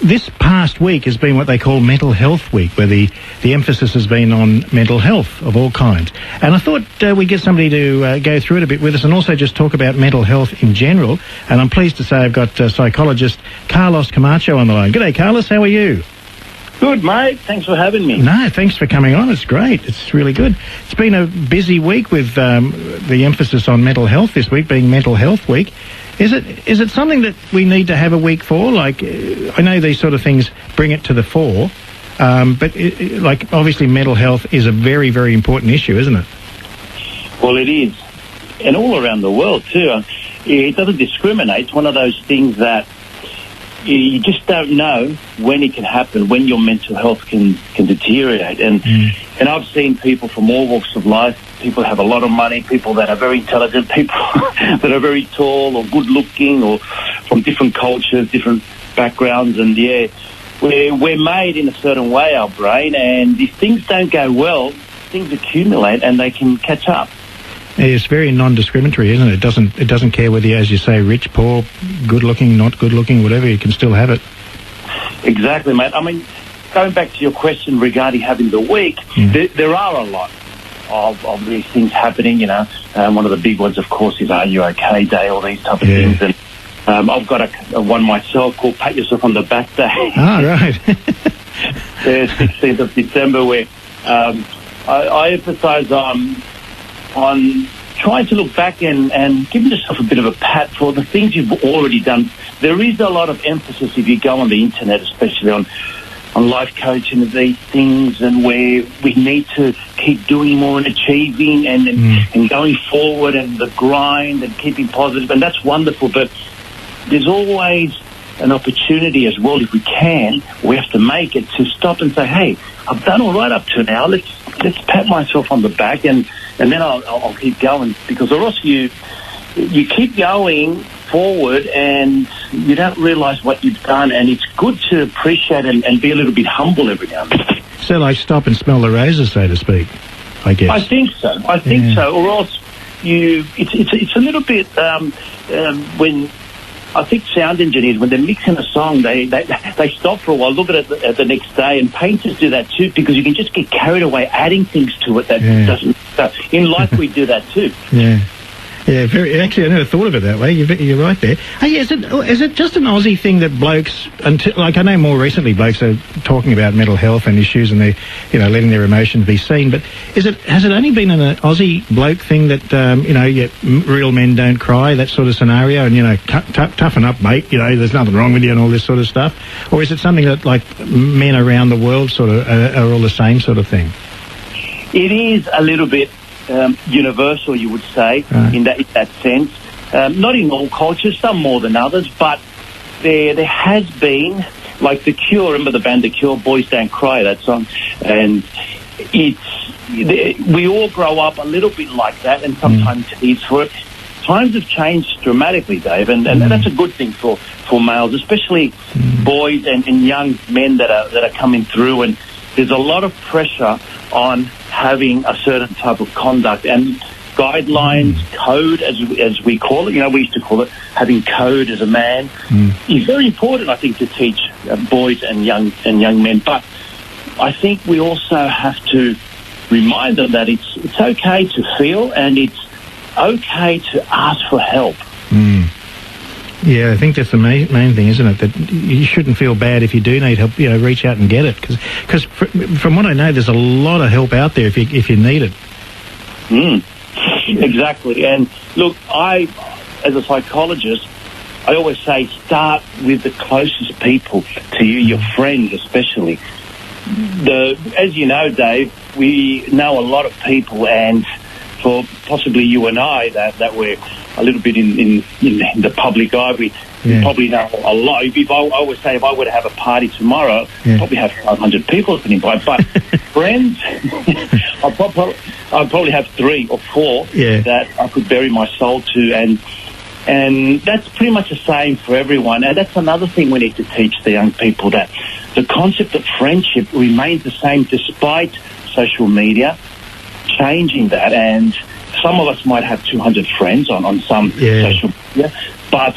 this past week has been what they call Mental Health Week, where the emphasis has been on mental health of all kinds. And I thought we'd get somebody to go through it a bit with us and also just talk about mental health in general. And I'm pleased to say I've got psychologist Carlos Camacho on the line. G'day, Carlos. How are you? Good, mate. Thanks for having me. No, thanks for coming on. It's great. It's really good. It's been a busy week with the emphasis on mental health this week being Mental Health Week. Is it something that we need to have a week for? Like, I know these sort of things bring it to the fore, but obviously mental health is a very, very important issue, isn't it? Well, it is. And all around the world, too. It doesn't discriminate. It's one of those things that you just don't know when it can happen, when your mental health can deteriorate. And I've seen people from all walks of life, people that have a lot of money, people that are very intelligent, people that are very tall or good looking or from different cultures, different backgrounds. And yeah, we're made in a certain way, our brain, and if things don't go well, things accumulate and they can catch up. It's very non-discriminatory, isn't it? It doesn't care whether you're, as you say, rich, poor, good-looking, not good-looking, whatever. You can still have it. Exactly, mate. I mean, going back to your question regarding having the week, there are a lot of these things happening. You know, one of the big ones, of course, is Are You OK Day? All these type of things. And I've got a one myself called Pat Yourself on the Back Day. Oh, right. The 16th of December, where I emphasise on trying to look back and give yourself a bit of a pat for the things you've already done. There is a lot of emphasis if you go on the internet, especially on life coaching and these things, and where we need to keep doing more and achieving and going forward and the grind and keeping positive, and that's wonderful. But there's always an opportunity as well, if we can, we have to make it, to stop and say, hey, I've done all right up to now. Let's pat myself on the back, and then I'll keep going, because or else you keep going forward and you don't realise what you've done, and it's good to appreciate and be a little bit humble every now and then. So like stop and smell the roses, so to speak, I guess. I think so. Or else it's a little bit when I think sound engineers, when they're mixing a song, they stop for a while, look at it the next day, and painters do that too, because you can just get carried away adding things to it that doesn't. In life, we do that too. Yeah, actually, I never thought of it that way. You're right there. Hey, is it just an Aussie thing that blokes, I know more recently blokes are talking about mental health and issues, and they, letting their emotions be seen. But has it only been an Aussie bloke thing that real men don't cry, that sort of scenario, and toughen up, mate. There's nothing wrong with you and all this sort of stuff, or is it something that like men around the world sort of are all the same sort of thing? It is a little bit universal, you would say, in that sense. Not in all cultures, some more than others, but there has been, like The Cure. Remember the band The Cure, Boys Don't Cry, that song? And we all grow up a little bit like that, and sometimes it's for it. Times have changed dramatically, Dave, and that's a good thing for males, especially boys and young men that are coming through. And there's a lot of pressure on having a certain type of conduct and guidelines, code, as we call it. We used to call it having code as a man. Is very important, I think, to teach boys and young men. But I think we also have to remind them that it's okay to feel, and it's okay to ask for help. Yeah, I think that's the main thing, isn't it? That you shouldn't feel bad if you do need help. Reach out and get it, because from what I know, there's a lot of help out there if you need it. Exactly. And look, as a psychologist, I always say start with the closest people to you, your friends especially. As you know, Dave, we know a lot of people, and for possibly you and I that we're a little bit in the public eye, we probably know a lot. I always say, if I were to have a party tomorrow, I'd probably have 500 people to invite. But friends, I'd probably have 3 or 4 that I could bury my soul to, and that's pretty much the same for everyone. And that's another thing we need to teach the young people, that the concept of friendship remains the same despite social media changing that. And some of us might have 200 friends on some social media, but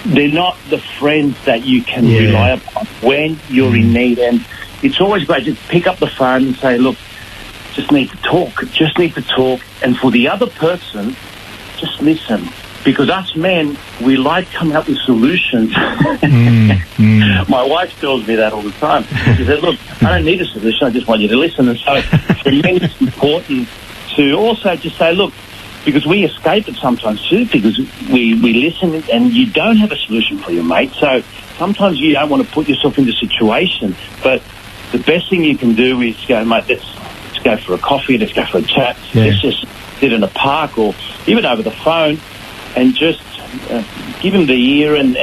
they're not the friends that you can rely upon when you're in need. And it's always great to pick up the phone and say, look, just need to talk. And for the other person, just listen. Because us men, we like coming up with solutions. My wife tells me that all the time. She said, look, I don't need a solution, I just want you to listen. And so for men, it's important to also just say, look, because we escape it sometimes too, because we listen and you don't have a solution for your mate. So sometimes you don't want to put yourself in the situation. But the best thing you can do is go, mate, let's go for a coffee, let's go for a chat, let's just sit in a park or even over the phone and just give him the ear and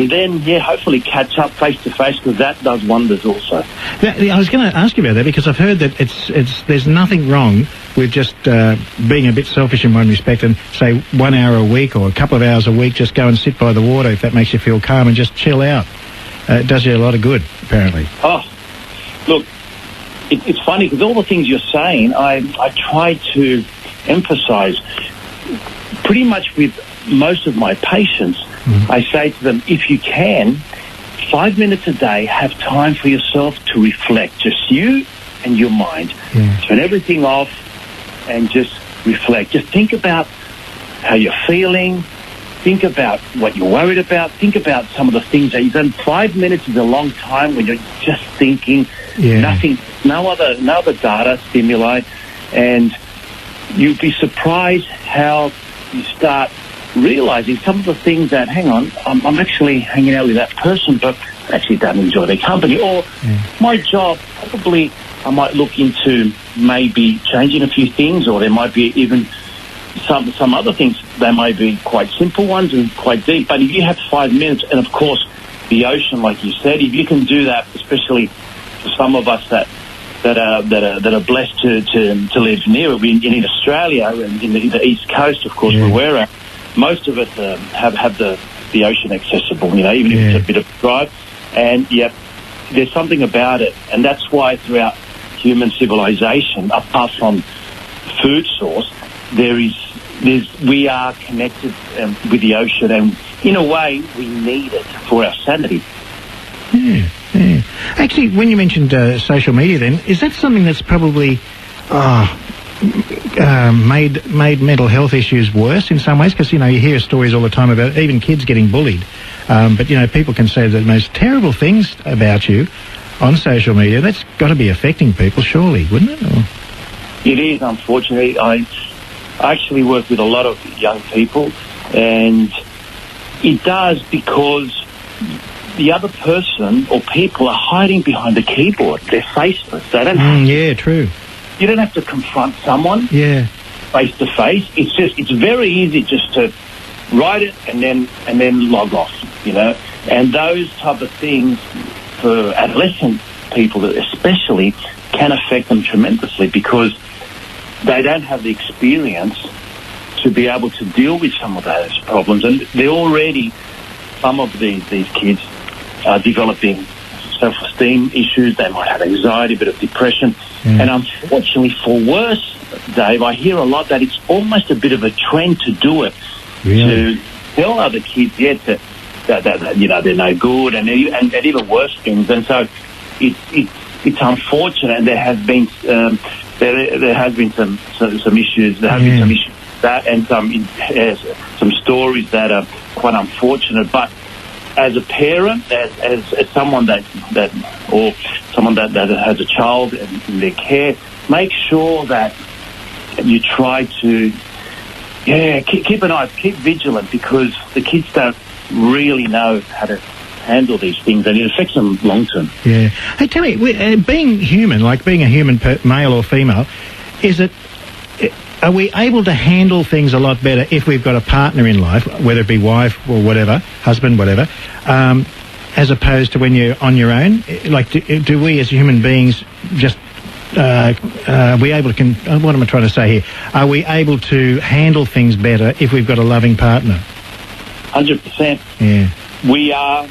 then, hopefully catch up face to face, because that does wonders also. I was going to ask you about that, because I've heard that there's nothing wrong with just being a bit selfish in one respect and, say, 1 hour a week or a couple of hours a week, just go and sit by the water if that makes you feel calm and just chill out. It does you a lot of good, apparently. Oh, look, it's funny, because all the things you're saying, I try to emphasise pretty much with most of my patients. I say to them, if you can, 5 minutes a day, have time for yourself to reflect, just you and your mind. Turn everything off and just reflect. Just think about how you're feeling. Think about what you're worried about. Think about some of the things that you've done. 5 minutes is a long time when you're just thinking, nothing, no other data, stimuli, and you'd be surprised how you start realising some of the things that, hang on, I'm actually hanging out with that person, but I actually don't enjoy their company. Or my job, probably I might look into maybe changing a few things, or there might be even some other things. They may be quite simple ones and quite deep. But if you have 5 minutes, and of course the ocean, like you said, if you can do that, especially for some of us that are blessed to live near it. In Australia and in the East Coast, of course, where we're at, most of us have the ocean accessible, even if it's a bit of a drive. And, there's something about it. And that's why throughout human civilization, apart from food source, we are connected with the ocean. And in a way, we need it for our sanity. Actually, when you mentioned social media then, is that something that's probably made mental health issues worse in some ways? Because, you hear stories all the time about even kids getting bullied. But, people can say the most terrible things about you on social media. That's got to be affecting people, surely, wouldn't it? Or? It is, unfortunately. I actually work with a lot of young people, and it does, because the other person or people are hiding behind the keyboard. They're faceless. They don't have true. You don't have to confront someone face to face. It's very easy just to write it and then log off, And those type of things for adolescent people especially can affect them tremendously, because they don't have the experience to be able to deal with some of those problems. And they're already, some of these kids are developing self-esteem issues. They might have anxiety, a bit of depression. And unfortunately, for worse, Dave, I hear a lot that it's almost a bit of a trend to do it. Really? To tell other kids, that they're no good, and even worse things. And so it's unfortunate. And there has been some issues. There have been some issues with that, and some stories that are quite unfortunate. But as a parent, as someone that has a child in their care, make sure that you try to keep an eye, keep vigilant, because the kids don't really know how to handle these things, and it affects them long term. Hey, tell me, being human, like being a human, male or female, are we able to handle things a lot better if we've got a partner in life, whether it be wife or whatever, husband, whatever, as opposed to when you're on your own? Like, do we as human beings just, are we able to, what am I trying to say here? Are we able to handle things better if we've got a loving partner? 100%. Yeah. We are,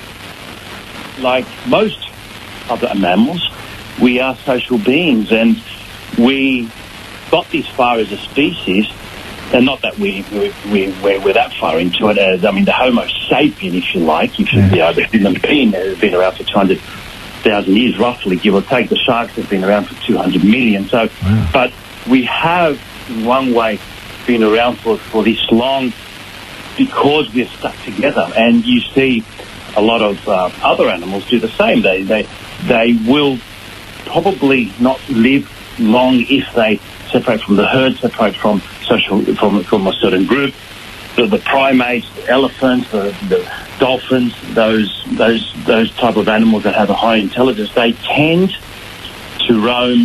like most other mammals, we are social beings, and we got this far as a species and not that we're that far into it. I mean, the Homo sapien, if you like, the human being has been around for 200,000 years, roughly, give or take. The sharks have been around for 200 million. So, but we have, in one way, been around for this long because we're stuck together. And you see a lot of other animals do the same. They will probably not live long if they separate from the herd, separate from a certain group. The primates, the elephants, the dolphins, those type of animals that have a high intelligence, they tend to roam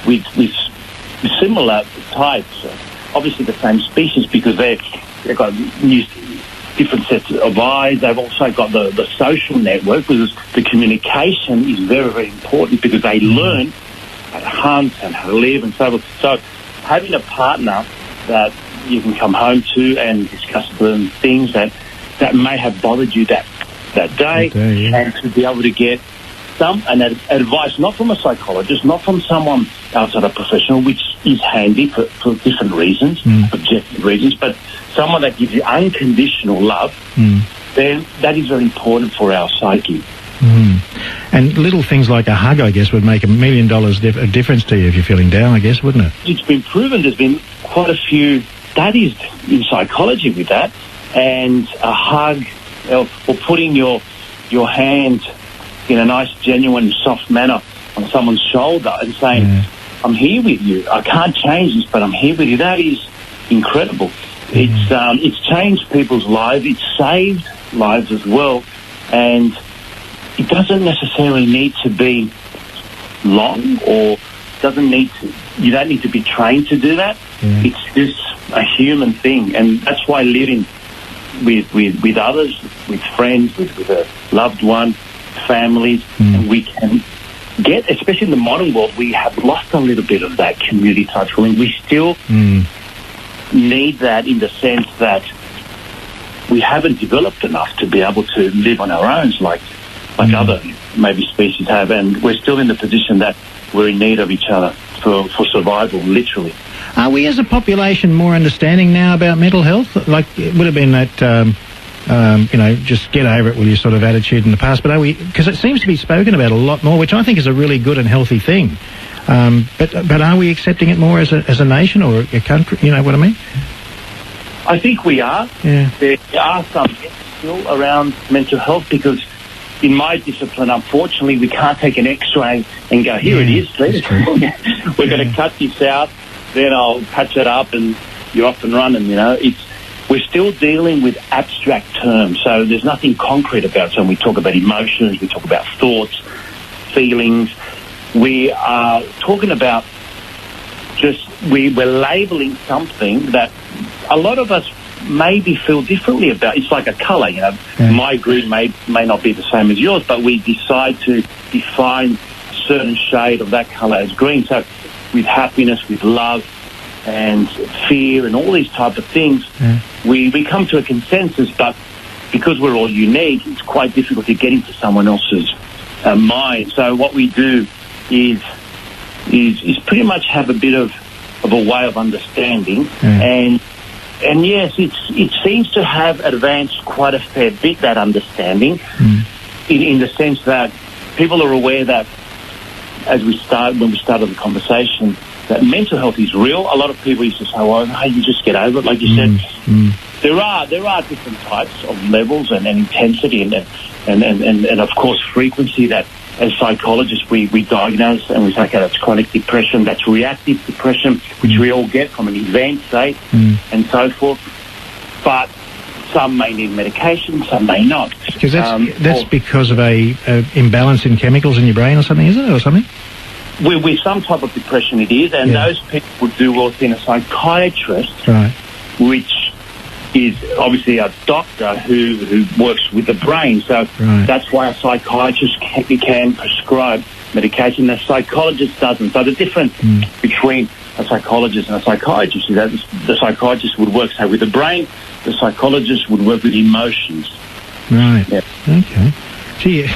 with similar types. Obviously the same species, because they've got different sets of eyes. They've also got the social network, because the communication is very, very important, because they learn how to hunt and how to live and so forth. So having a partner that you can come home to and discuss the things that may have bothered you that day, and to be able to get an advice, not from a psychologist, not from someone outside a professional, which is handy for different reasons, objective reasons, but someone that gives you unconditional love, then that is very important for our psyche. And little things like a hug, I guess, would make $1 million difference to you if you're feeling down, I guess, wouldn't it? It's been proven. There's been quite a few studies in psychology with that, and a hug or putting your hand in a nice, genuine, soft manner on someone's shoulder and saying, I'm here with you. I can't change this, but I'm here with you. That is incredible. It's changed people's lives. It's saved lives as well. And it doesn't necessarily need to be long, or you don't need to be trained to do that. It's just a human thing. And that's why living with others, with friends, with a loved one, families, and we can get, especially in the modern world, we have lost a little bit of that community type feeling. We still need that, in the sense that we haven't developed enough to be able to live on our own like other maybe species have, and we're still in the position that we're in need of each other for survival, literally. Are we as a population more understanding now about mental health? Like, it would have been that just get over it with your sort of attitude in the past, but are we, because it seems to be spoken about a lot more, which I think is a really good and healthy thing, but are we accepting it more as a nation or a country? You know what I mean? I think we are. There are some myths still around mental health, because in my discipline, unfortunately, we can't take an x-ray and go, here it is, please. We're going to cut this out, then I'll patch it up and you're off and running, We're still dealing with abstract terms, so there's nothing concrete about it. So when we talk about emotions, we talk about thoughts, feelings. We are talking about we're labeling something that a lot of us maybe feel differently about. It's like a colour, My green may not be the same as yours, but we decide to define a certain shade of that colour as green. So with happiness, with love, and fear and all these type of things, we come to a consensus, but because we're all unique, it's quite difficult to get into someone else's mind. So what we do is pretty much have a bit of a way of understanding, and yes, it seems to have advanced quite a fair bit, that understanding, in the sense that people are aware that, when we started the conversation, that mental health is real. A lot of people used to say, well, hey, you just get over it, like you said. There are different types of levels and intensity and of course frequency that, as psychologists, we diagnose, and we say, okay, that's chronic depression, that's reactive depression, which we all get from an event, say, and so forth. But some may need medication, some may not. Because that's because of a imbalance in chemicals in your brain or something, is it, or something? With some type of depression it is, and those people would do well seeing a psychiatrist, which is obviously a doctor who works with the brain. So that's why a psychiatrist can prescribe medication. A psychologist doesn't. So the difference between a psychologist and a psychiatrist is that the psychiatrist would work, say, with the brain, the psychologist would work with emotions. Right. Yeah. Okay. Gee,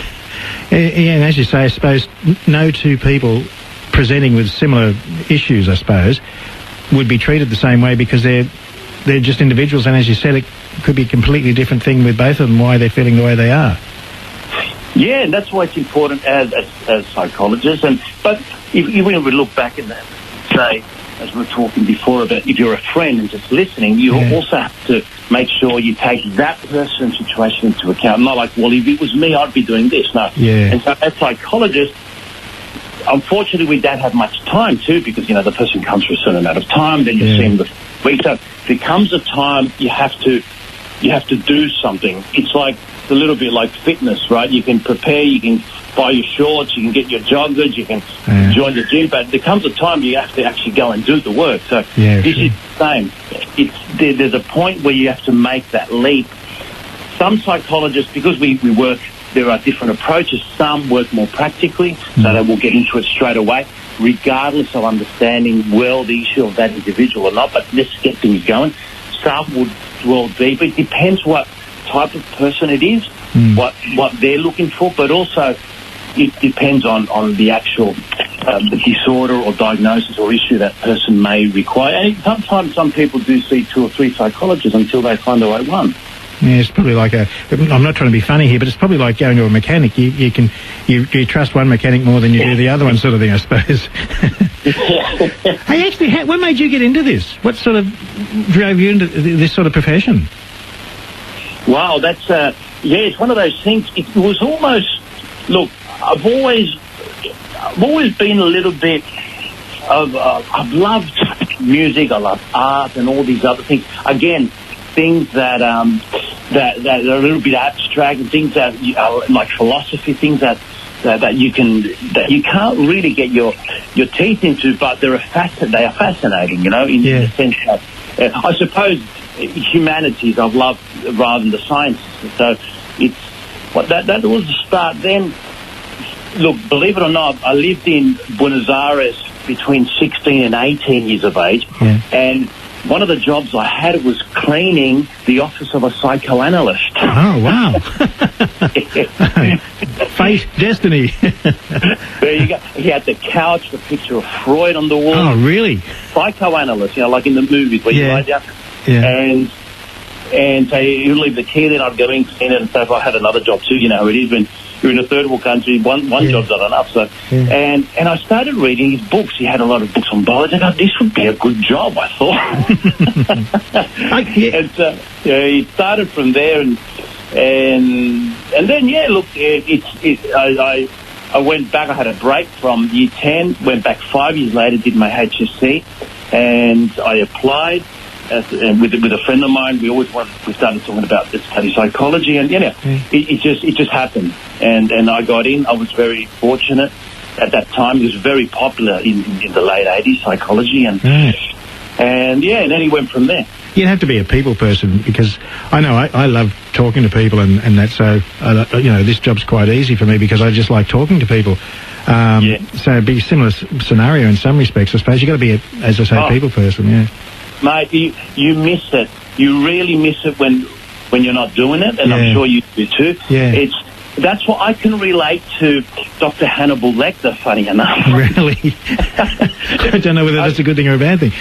and as you say, I suppose no two people presenting with similar issues, I suppose, would be treated the same way because they're just individuals, and as you said, it could be a completely different thing with both of them, why they're feeling the way they are. Yeah, and that's why it's important as psychologists. But if we look back at that, say, as we were talking before about if you're a friend and just listening, you also have to make sure you take that person's situation into account. Not like, well, if it was me, I'd be doing this. No. Yeah. And so as psychologists, unfortunately, we don't have much time too, because, you know, the person comes for a certain amount of time, then you see them the week. So there comes a time you have to do something. It's a little bit like fitness, right? You can prepare, you can buy your shorts, you can get your joggers, you can join the gym, but there comes a time you have to actually go and do the work. So this is the same. There's a point where you have to make that leap. Some psychologists, because we work, there are different approaches. Some work more practically, so they will get into it straight away, regardless of understanding well the issue of that individual or not, but let's get things going. Some would dwell deeper. It depends what type of person it is, what they're looking for, but also it depends on the actual the disorder or diagnosis or issue that person may require. And sometimes some people do see 2 or 3 psychologists until they find the right one. Yeah, it's probably like I'm not trying to be funny here, but it's probably like going to a mechanic. You trust one mechanic more than you do the other one, sort of thing, I suppose. Hey, actually, when made you get into this? What sort of drove you into this sort of profession? Wow, that's it's one of those things. It was almost, look, I've always been a little bit of I've loved music, I love art, and all these other things. Again, things that are a little bit abstract, and things that like philosophy, things that you can't really get your teeth into, but they are fascinating, you know, in the sense that I suppose humanities I've loved rather than the sciences. So that was the start. Then, look, believe it or not, I lived in Buenos Aires between 16 and 18 years of age, and one of the jobs I had was cleaning the office of a psychoanalyst. Oh, wow. Fate, destiny. There you go. He had the couch, the picture of Freud on the wall. Oh, really? Psychoanalyst, you know, like in the movies where you lie down. And so he'd leave the key, then I'd go in, clean it, and so if I had another job too, you know, it is when you're in a third world country, one job's not enough. So, and I started reading his books. He had a lot of books on biology. I thought, this would be a good job, I thought. And so he started from there, and then look, I went back. I had a break from year 10, went back 5 years later, did my HSC, and I applied. And with a friend of mine, we started talking about this study psychology, and it just happened, and I got in. I was very fortunate at that time. It was very popular in the late 80s, psychology, and then he went from there. You'd have to be a people person, because I know I love talking to people, and that's so you know, this job's quite easy for me because I just like talking to people. So it'd be a similar scenario in some respects, I suppose. You've got to be, as I say, a people person, Mate, you miss it. You really miss it when you're not doing it, and I'm sure you do too. That's what I can relate to Dr. Hannibal Lecter, funny enough. Really? I don't know whether that's a good thing or a bad thing.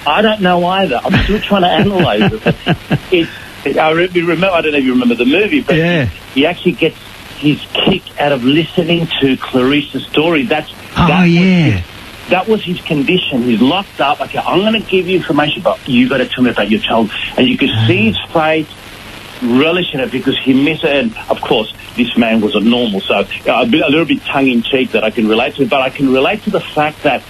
I don't know either. I'm still trying to analyse it. I remember. I don't know if you remember the movie, but he actually gets his kick out of listening to Clarissa's story. That was his condition. He's locked up. Okay, I'm going to give you information, but you got to tell me about your child. And you could see his face relishing it because he missed it. And of course, this man was abnormal, so a little bit tongue-in-cheek that I can relate to. But I can relate to the fact that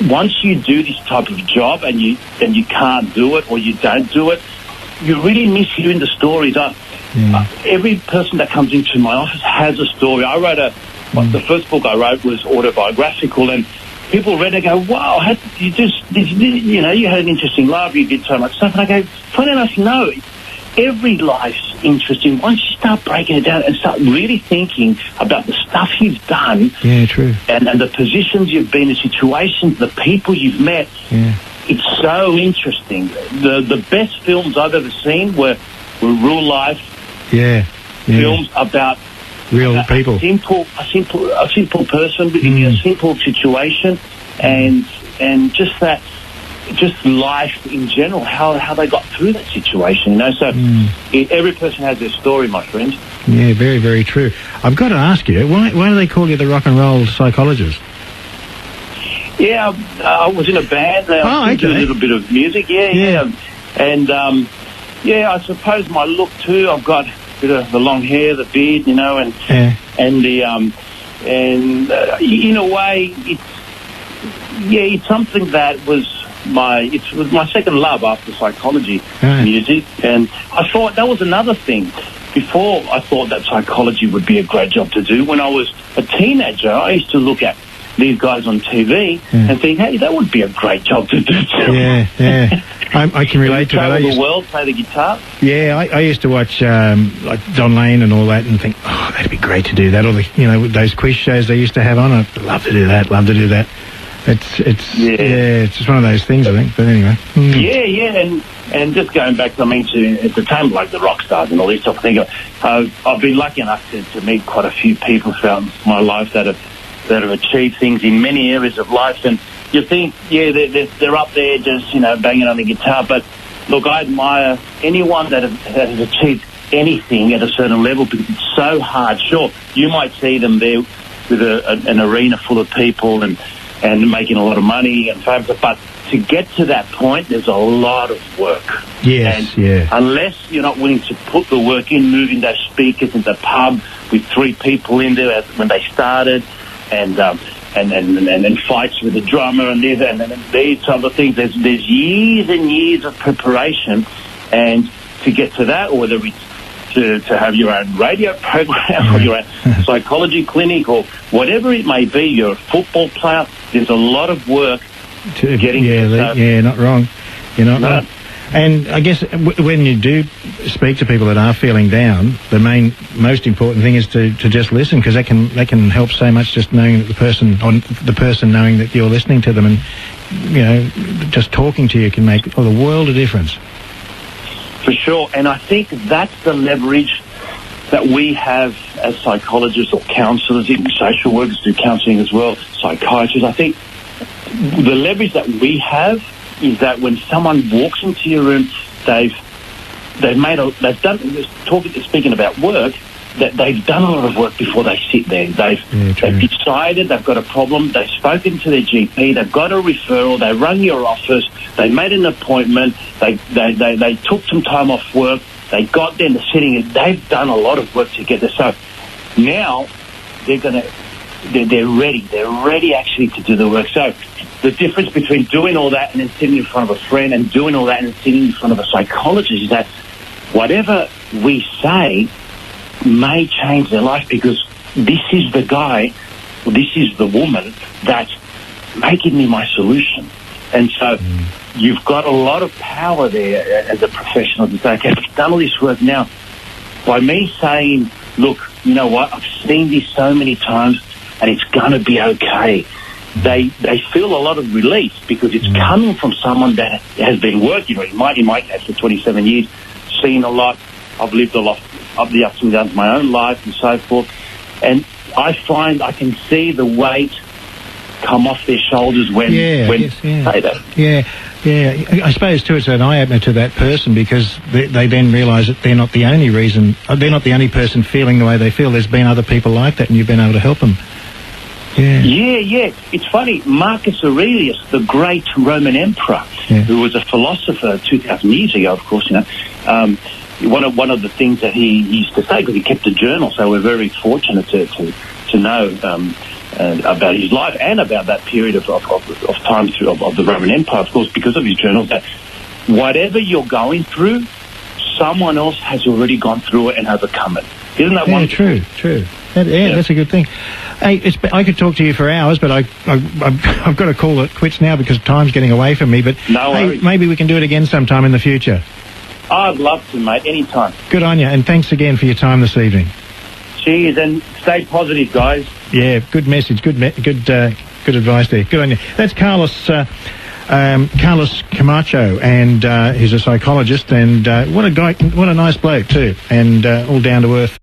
once you do this type of job and you can't do it or you don't do it, you really miss hearing the stories. Every person that comes into my office has a story. I wrote the first book I wrote was autobiographical, and people read it and go, wow, you had an interesting life, you did so much stuff. And I go, funny enough, no, every life's interesting. Once you start breaking it down and start really thinking about the stuff you've done, and the positions you've been in, situations, the people you've met, it's so interesting. The best films I've ever seen were real life films about real people, a simple person in a simple situation, and just that just life in general, how they got through that situation, you know. So every person has their story, my friend. Yeah, very, very true. I've got to ask you, why do they call you the rock and roll psychologist? Yeah, I was in a band. I do a little bit of music, yeah. And, I suppose my look too, I've got a bit of the long hair, the beard, you know, and the, in a way, it's something that was my second love after psychology, music. And I thought that was another thing. Before, I thought that psychology would be a great job to do. When I was a teenager, I used to look at these guys on TV and think, hey, that would be a great job to do too. Yeah. I can relate to that. Travel the world, play the guitar. Yeah, I used to watch like Don Lane and all that and think, oh, that'd be great to do that. Or those quiz shows they used to have on. I'd love to do that. It's just one of those things, I think. But anyway. Yeah, and just going back, to entertainment, like the rock stars and all this sort of thing. I've been lucky enough to meet quite a few people throughout my life that have achieved things in many areas of life, and you think, they're up there just banging on the guitar. But look, I admire anyone that has achieved anything at a certain level, because it's so hard. Sure, you might see them there with an arena full of people and making a lot of money and fame, but to get to that point, there's a lot of work. Yes, and unless you're not willing to put the work in, moving those speakers into the pub with 3 people in there when they started, and fights with the drummer and these other things. There's years and years of preparation, and to get to that, or whether it's to have your own radio program or your own psychology clinic or whatever it may be, you're a football player, there's a lot of work to getting not wrong. You're not wrong. And I guess when you do speak to people that are feeling down, the most important thing is to just listen, because that can help so much, just knowing that the person knowing that you're listening to them, and just talking to you can make the world of difference. For sure, and I think that's the leverage that we have as psychologists or counsellors, even social workers do counselling as well, psychiatrists. I think the leverage that we have is that when someone walks into your room, speaking about work, that they've done a lot of work before they sit there. They've decided they've got a problem, they've spoken to their GP, they've got a referral, they rung your office, they made an appointment, they took some time off work, they got there and they're sitting, and they've done a lot of work to get there. So now they're ready actually to do the work. So the difference between doing all that and then sitting in front of a friend and doing all that and sitting in front of a psychologist is that whatever we say may change their life, because this is the guy, or this is the woman that's making me my solution. And so you've got a lot of power there as a professional to say, okay, I've done all this work now. By me saying, look, you know what, I've seen this so many times and it's going to be okay. They feel a lot of relief, because it's coming from someone that has been working, in my case for 27 years, seen a lot. I've lived a lot of the ups and downs of my own life and so forth. And I find I can see the weight come off their shoulders when they say that. Yeah. I suppose too it's an eye-opener to that person, because they then realise that they're not the only reason, they're not the only person feeling the way they feel. There's been other people like that, and you've been able to help them. Yeah. It's funny, Marcus Aurelius, the great Roman emperor, who was a philosopher 2,000 years ago, of course, one of the things that he used to say, because he kept a journal, so we're very fortunate to know about his life and about that period of time of the Roman Empire, of course, because of his journals, that whatever you're going through, someone else has already gone through it and overcome it. Isn't that wonderful? True. That's a good thing. Hey, I could talk to you for hours, but I've got to call it quits now because time's getting away from me. But maybe we can do it again sometime in the future. I'd love to, mate, anytime. Good on you, and thanks again for your time this evening. Cheers, and stay positive, guys. Yeah, good message, good advice there. Good on you. That's Carlos Camacho, and he's a psychologist, and what a nice bloke too, and all down to earth.